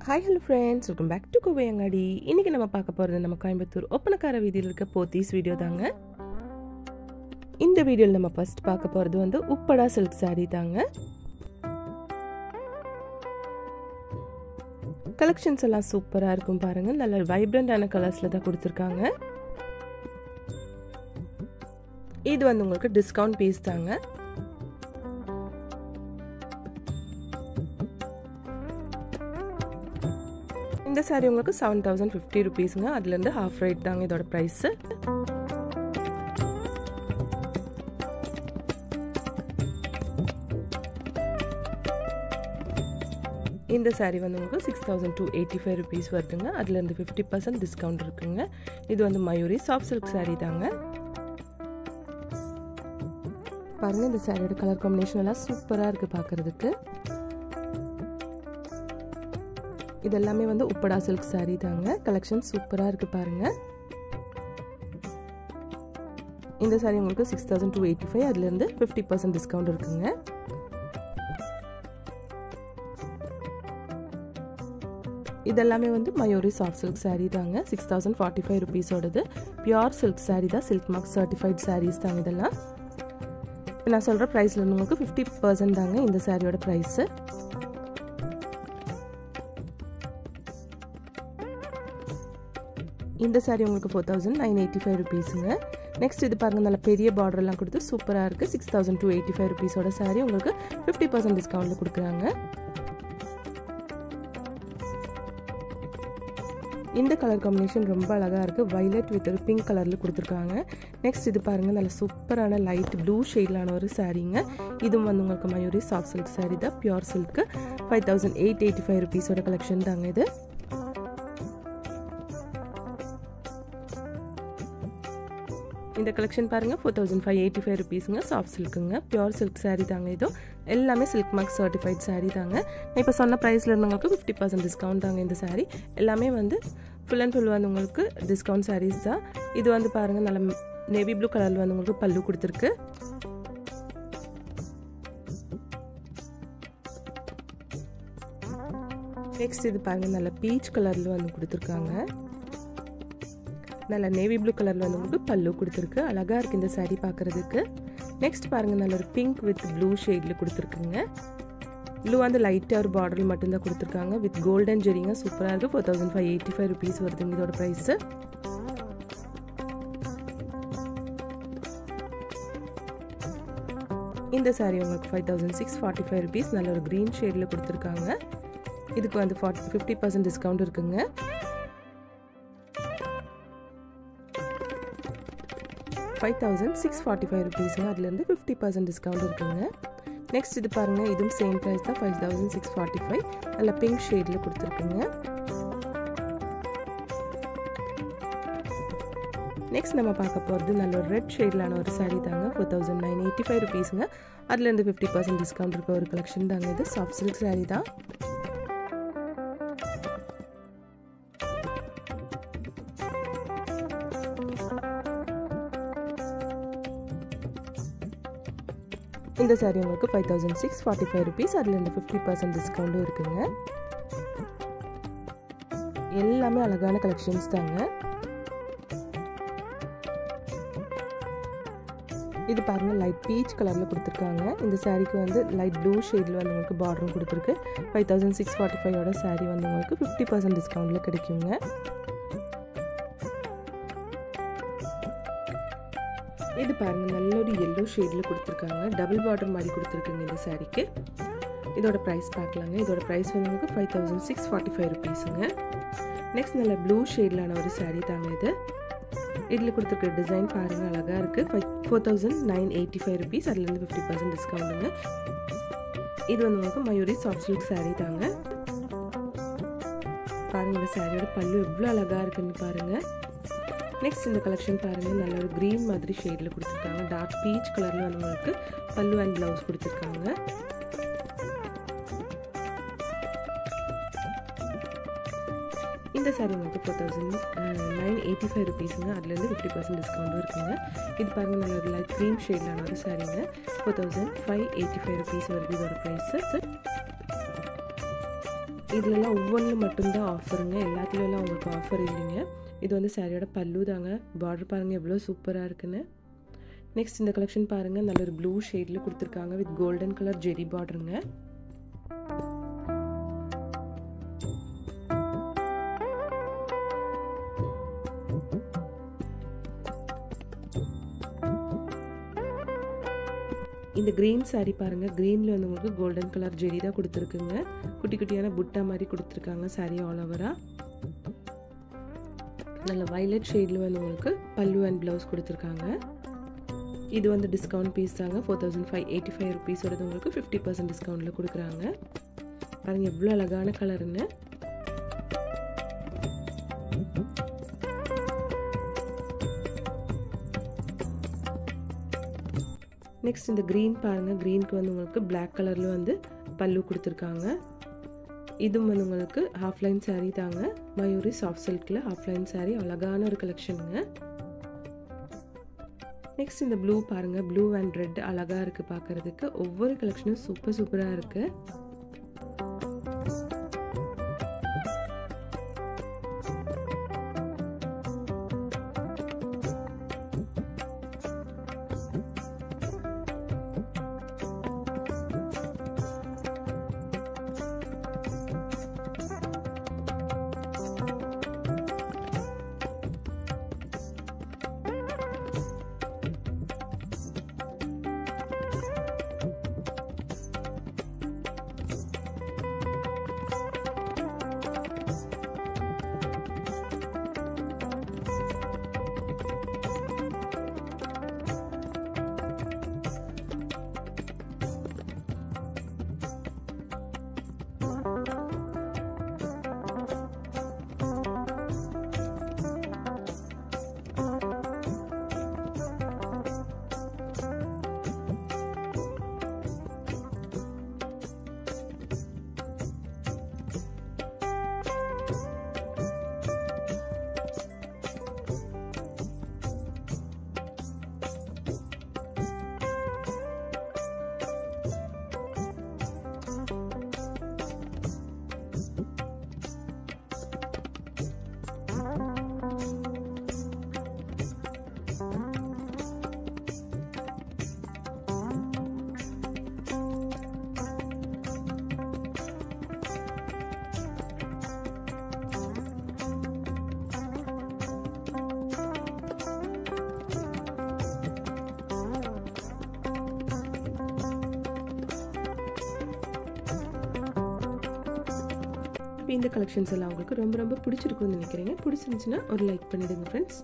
Hi hello friends, welcome back to Kovai Angadi. இன்றைக்கி நம்ம பார்க்க போகிறது நம்ம கோயம்புத்தூர் ஒப்பனக்கார வீதியில் இருக்க போத்தீஸ் வீடியோ தாங்க. இந்த வீடியோவில் நம்ம ஃபர்ஸ்ட் பார்க்க போகிறது வந்து உப்படா சில்க் சாரீ தாங்க. கலெக்ஷன்ஸ் எல்லாம் சூப்பராக இருக்கும் பாருங்கள். நல்ல வைப்ரண்டான கலர்ஸில் தான் கொடுத்துருக்காங்க. இது வந்து உங்களுக்கு டிஸ்கவுண்ட் பீஸ் தாங்க. இந்த சாரி உங்களுக்கு 7050 rupeesங்க. அதுலேருந்து ஹாஃப் ரேட் தாங்க இதோட ப்ரைஸு. இந்த சாரி வந்து உங்களுக்கு 6285 rupees வருதுங்க. அதுலேருந்து 50% டிஸ்கவுண்ட் இருக்குங்க. இது வந்து மயூரி சாஃப்ட் சில்க் சாரி தாங்க. பாருங்க, இந்த சாரியோட கலர் காம்பினேஷன் எல்லாம் சூப்பராக இருக்குது பார்க்குறதுக்கு. இது எல்லாமே வந்து உப்படா சில்க் சாரி தாங்க. கலெக்ஷன் சூப்பராக இருக்குது பாருங்கள். இந்த சாரி உங்களுக்கு 6285, அதுலேருந்து 50% டிஸ்கவுண்ட் இருக்குங்க. இதெல்லாமே வந்து மயூரி சாஃப்ட் சில்க் சாரி தாங்க. 6045 rupeesோடது. பியூர் சில்க் சாரி தான், சில்க் மார்க் சர்டிஃபைட் சாரீஸ் தாங்க இதெல்லாம். நான் சொல்கிற ப்ரைஸில் உங்களுக்கு 50% தாங்க இந்த சாரியோட ப்ரைஸு. இந்த சாரி உங்களுக்கு 4985 rupeesங்க. நெக்ஸ்ட் இது பாருங்கள், நல்ல பெரிய பார்டர்லாம் கொடுத்து சூப்பராக இருக்குது. 6285 rupeesோட சாரி உங்களுக்கு 50% டிஸ்கவுண்ட்டில் கொடுக்குறாங்க. இந்த கலர் காம்பினேஷன் ரொம்ப அழகாக இருக்குது. வைலட் வித் ஒரு பிங்க் கலரில் கொடுத்துருக்காங்க. நெக்ஸ்ட் இது பாருங்கள், நல்ல சூப்பரான லைட் ப்ளூ ஷேட்லான ஒரு சாரீங்க. இதுவும் வந்து உங்களுக்கு மயூரி சாஃப்ட் சில்க் சாரி தான், பியூர் சில்க்கு. 5885 rupeesோட கலெக்ஷன் தாங்க இது. இந்த கலெக்ஷன் பாருங்கள், 4585 rupeesங்க. சாஃப்ட் சில்க்குங்க, பியூர் சில்க் சாரீ தாங்க. இதோ எல்லாமே சில்க் மார்க் சர்டிஃபைட் சாரீ தாங்க. நான் இப்போ சொன்ன ப்ரைஸில் இருந்தவங்களுக்கு 50% டிஸ்கவுண்ட் தாங்க இந்த சாரீ. எல்லாமே வந்து ஃபுல் அண்ட் ஃபுல் வந்து உங்களுக்கு டிஸ்கவுண்ட் சாரீஸ் தான். இது வந்து பாருங்கள், நல்ல நேவி ப்ளூ கலரில் வந்து உங்களுக்கு பல்லு கொடுத்துருக்கு. நெக்ஸ்ட் இது பாருங்கள், நல்ல பீச் கலரில் வந்து கொடுத்துருக்காங்க. நல்ல நேவி ப்ளூ கலரில் வந்து உங்களுக்கு பல்லு கொடுத்துருக்கு. அழகாக இருக்குது இந்த சாரீ பார்க்குறதுக்கு. நெக்ஸ்ட் பாருங்கள், நல்ல ஒரு பிங்க் வித் ப்ளூ ஷேடில் கொடுத்துருக்குங்க. ப்ளூ வந்து லைட்டாக ஒரு பார்டர் மட்டும்தான் கொடுத்துருக்காங்க. வித் கோல்டன் ஜெரிங்க சூப்பராக இருக்குது. 4585 rupees வருதுங்க இதோட ப்ரைஸு. இந்த சாரீ உங்களுக்கு 5645 rupees. நல்ல ஒரு க்ரீன் ஷேடில் கொடுத்துருக்காங்க. இதுக்கு வந்து 50% டிஸ்கவுண்ட் இருக்குங்க. ₹5645 rupeesங்க. அதுலேருந்து 50% டிஸ்கவுண்ட் இருக்குங்க. நெக்ஸ்ட் இது பாருங்கள், இதுவும் சேம் ப்ரைஸ் தான், 5645. நல்ல பிங்க் ஷேடில் கொடுத்துருக்குங்க. நெக்ஸ்ட் நம்ம பார்க்க போகிறது நல்ல ஒரு ரெட் ஷேட்லான ஒரு சாரீ தாங்க. 4985 rupeesங்க. அதுலேருந்து 50% டிஸ்கவுண்ட் இருக்க ஒரு கலெக்ஷன் தாங்க இது. சாஃப்ட் சில்க் சாரீ தான். இந்த சாரீ உங்களுக்கு 5645 rupees. அதுலேருந்து 50% டிஸ்கவுண்ட்டும் இருக்குங்க. எல்லாமே அழகான கலெக்ஷன்ஸ் தாங்க. இது பாருங்கள், லைட் பீச் கலரில் கொடுத்துருக்காங்க. இந்த சாரீக்கு வந்து லைட் ப்ளூ ஷேடில் வந்து உங்களுக்கு பார்டரும் கொடுத்துருக்கு. 5645ஓட சாரீ வந்து உங்களுக்கு 50% டிஸ்கவுண்டில் கிடைக்குங்க. இது பாருங்கள், நல்ல ஒரு எல்லோ ஷேடில் கொடுத்துருக்காங்க. டபுள் பார்டர் மாதிரி கொடுத்துருக்குங்க இந்த சாரீக்கு. இதோட ப்ரைஸ் பார்க்கலாங்க. இதோட ப்ரைஸ் வந்து உங்களுக்கு 5645 rupeesங்க. நெக்ஸ்ட் நல்ல ப்ளூ ஷேட்லான ஒரு சாரீ தாங்க இது. இதில் கொடுத்துருக்க டிசைன் பாருங்கள், அழகாக இருக்குது. 4985 rupees. அதுலேருந்து 50% டிஸ்கவுண்ட்டுங்க. இது வந்து உங்களுக்கு மயூரி சாஃப்ட் சில்க் சாரீ தாங்க. பாருங்கள், இந்த சாரியோட பல்லு எவ்வளோ அழகாக இருக்குன்னு பாருங்கள். நெக்ஸ்ட் இந்த கலெக்ஷன் பாருங்கள், நல்ல ஒரு க்ரீன் மாதிரி ஷேடில் கொடுத்துருக்காங்க. டார்க் பீச் கலரில் வந்து உங்களுக்கு பல்லு அண்ட் ப்ளவுஸ் கொடுத்துருக்காங்க. இந்த சாரீ உங்களுக்கு 4985 rupeesங்க. அதுலேருந்து 50% டிஸ்கவுண்ட்டும் இருக்குங்க. இது பாருங்கள், நல்ல ஒரு லைட் க்ரீம் ஷேட்லான ஒரு சாரீங்க. 4585 rupees வருது இதோட ப்ரைஸு. இதுலலாம் ஒவ்வொன்றில் மட்டும்தான் ஆஃபருங்க, எல்லாத்துலலாம் உங்களுக்கு ஆஃபர் இல்லைங்க. இது வந்து சாரியோட பல்லு தாங்க. பார்டர் பாருங்கள் எவ்வளோ சூப்பராக இருக்குன்னு. நெக்ஸ்ட் இந்த கலெக்ஷன் பாருங்கள், நல்ல ஒரு ப்ளூ ஷேடில் கொடுத்துருக்காங்க வித் கோல்டன் கலர் ஜெரி பார்டருங்க. இந்த க்ரீன் சாரீ பாருங்கள், க்ரீனில் வந்து உங்களுக்கு கோல்டன் கலர் ஜெரி தான் கொடுத்துருக்குங்க. குட்டி குட்டியான புட்டா மாதிரி கொடுத்துருக்காங்க சாரீ ஆல் ஓவராக. நல்ல வயலட் ஷேடில் வந்து உங்களுக்கு பல்லு அண்ட் ப்ளவுஸ் கொடுத்துருக்காங்க. இது வந்து டிஸ்கவுண்ட் பீஸ் தாங்க. 4585 ருபீஸோடது உங்களுக்கு 50% டிஸ்கவுண்ட்டில் கொடுக்குறாங்க. பாருங்கள் எவ்வளோ அழகான கலருன்னு. நெக்ஸ்ட் இந்த க்ரீன் பாருங்கள், க்ரீனுக்கு வந்து உங்களுக்கு பிளாக் கலரில் வந்து பல்லு கொடுத்துருக்காங்க. இதுவும் வந்து உங்களுக்கு ஹாஃப் லைன் சாரீ தாங்க. மயூரி சாஃப்ட் சில்கில் ஹாஃப் லைன் சாரீ, அழகான ஒரு கலெக்ஷனுங்க. நெக்ஸ்ட் இந்த ப்ளூ பாருங்கள், ப்ளூ அண்ட் ரெட் அழகாக இருக்குது பார்க்குறதுக்கு. ஒவ்வொரு கலெக்ஷனும் சூப்பராக இருக்குது. இந்த கலெக்ஷன்ஸ் எல்லாம் உங்களுக்கு ரொம்ப பிடிச்சிருக்கும்னு நினைக்கிறேங்க. பிடிச்சிருந்துச்சுன்னா ஒரு லைக் பண்ணிடுங்க ஃப்ரெண்ட்ஸ்.